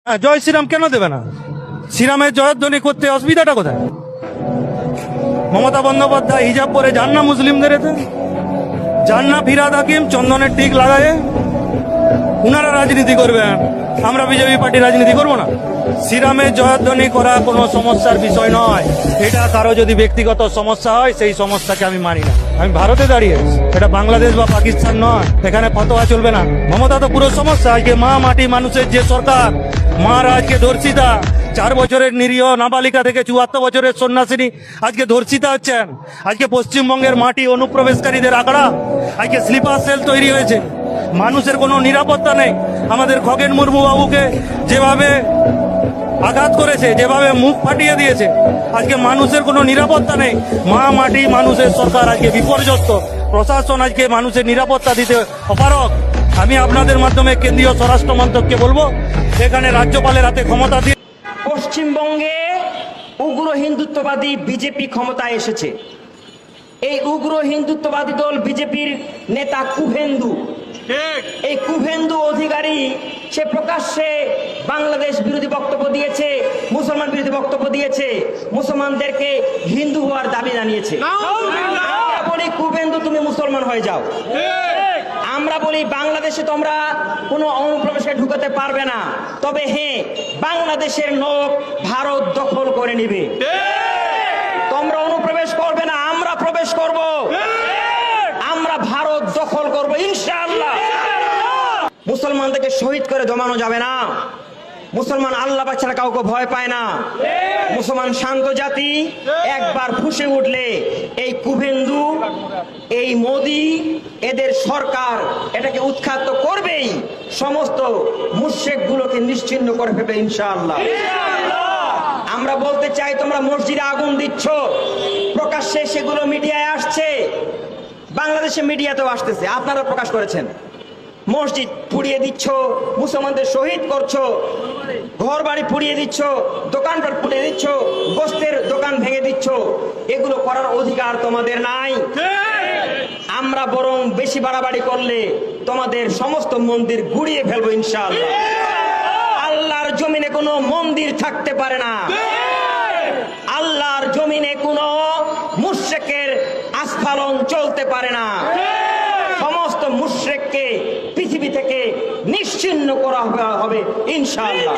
জয় শ্রীরাম কেন দেবে না? শ্রীরামের জয়ধ্বনি করতে অসুবিধাটা কোথায়? মমতা বন্দ্যোপাধ্যায় হিজাব পরে যান না মুসলিমদের এতে, যান না ফিরাদ হাকিম চন্দনের টিক লাগায়, উনারা রাজনীতি করবেন, আমরা বিজেপি পার্টি রাজনীতি করবো না। শ্রীরামের জয়ধ্বনি করা কোনো সমস্যার বিষয় নয়। এটা কারো যদি ব্যক্তিগত সমস্যা হয় সেই সমস্যাকে আমি মানি না। আমি ভারতে দাঁড়িয়ে, এটা বাংলাদেশ বা পাকিস্তান নয়, এখানে ফতোয়া চলবে না। মমতা তো পুরো সমস্যা। আজকে মা মাটি মানুষের যে সরকার, মারা আজকে ধর্ষিতা, 4 বছরের নিরীহ নাবালিকা থেকে 74 বছরের সন্ন্যাসিনী আজকে ধর্ষিতা হচ্ছেন। আজকে পশ্চিমবঙ্গের মাটি অনুপ্রবেশকারীদের আখড়া, আজকে স্লিপার সেল তৈরি হয়েছে, মানুষের কোনো নিরাপত্তা নেই। আমাদের খগেন মুর্মু বাবুকে যেভাবে আঘাত করেছে, যেভাবে মুখ ফাটিয়ে দিয়েছে, আজকে মানুষের কোনো নিরাপত্তা নেই। মা মাটি মানুষের সরকার আজকে বিপর্যস্ত, প্রশাসন আজকে মানুষের নিরাপত্তা দিতে অপারগ। আমি আপনাদের মাধ্যমে কেন্দ্রীয় স্বরাষ্ট্র মন্ত্রককে বলবো, এখানে রাজ্যপালের হাতে ক্ষমতা দিয়ে পশ্চিমবঙ্গে উগ্র হিন্দুত্ববাদী বিজেপি ক্ষমতায় এসেছে। এই উগ্র হিন্দুত্ববাদী দল বিজেপির নেতা কুভেন্দু, এই কুভেন্দু অধিকারী, সে প্রকাশ্যে বাংলাদেশ বিরোধী বক্তব্য দিয়েছে, মুসলমান বিরোধী বক্তব্য দিয়েছে, মুসলমানদেরকে হিন্দু হওয়ার দাবি জানিয়েছে। আমরা বলি কুভেন্দু তুমি মুসলমান হয়ে যাও। আমরা বলি বাংলাদেশে তোমরা কোনো অনুপ্রবেশে ঢুকাতে পারবে না, তবে হ্যাঁ বাংলাদেশের লোক ভারত দখল করে নিবে। তোমরা অনুপ্রবেশ করবে না, আমরা প্রবেশ করব, আমরা ভারত দখল করব ইনশাআল্লাহ। মুসলমানদেরকে শহীদ করে জমানো যাবে না। মুসলমান আল্লাহ পাক ছাড়া কাউকে ভয় পায় না। মুসলমান শান্ত জাতি। একবার ফুঁসে উঠলে এই কুভেন্দু, এই মোদি, এদের সরকার এটাকে উৎখাত করবেই, সমস্ত মুশরিক গুলোকে নিশ্চিহ্ন করে ফেলবে ইনশাআল্লাহ। আমরা বলতে চাই, তোমরা মসজিদে আগুন দিচ্ছ, প্রকাশ্যে সেগুলো মিডিয়ায় আসছে, বাংলাদেশে মিডিয়াতেও আসতেছে, আপনারা প্রকাশ করেছেন। মসজিদ পুড়িয়ে দিচ্ছ, মুসলমানদের শহীদ করছো, ঘর বাড়ি পুড়িয়ে দিচ্ছ, দোকানপাট পুড়িয়ে দিচ্ছ, গোস্তের দোকান ভেঙে দিচ্ছ, এগুলো করার অধিকার তোমাদের নাই। আমরা বরং বেশি বাড়াবাড়ি করলে তোমাদের সমস্ত মন্দির গুড়িয়ে ফেলবো ইনশাআল্লাহ। আল্লাহর জমিনে কোনো মন্দির থাকতে পারে না, আল্লাহর জমিনে কোনো মুশরিকের আস্ফালন চলতে পারে না। সমস্ত মুশরিককে পৃথিবী থেকে নিশ্চিহ্ন করা হবে ইনশাআল্লাহ।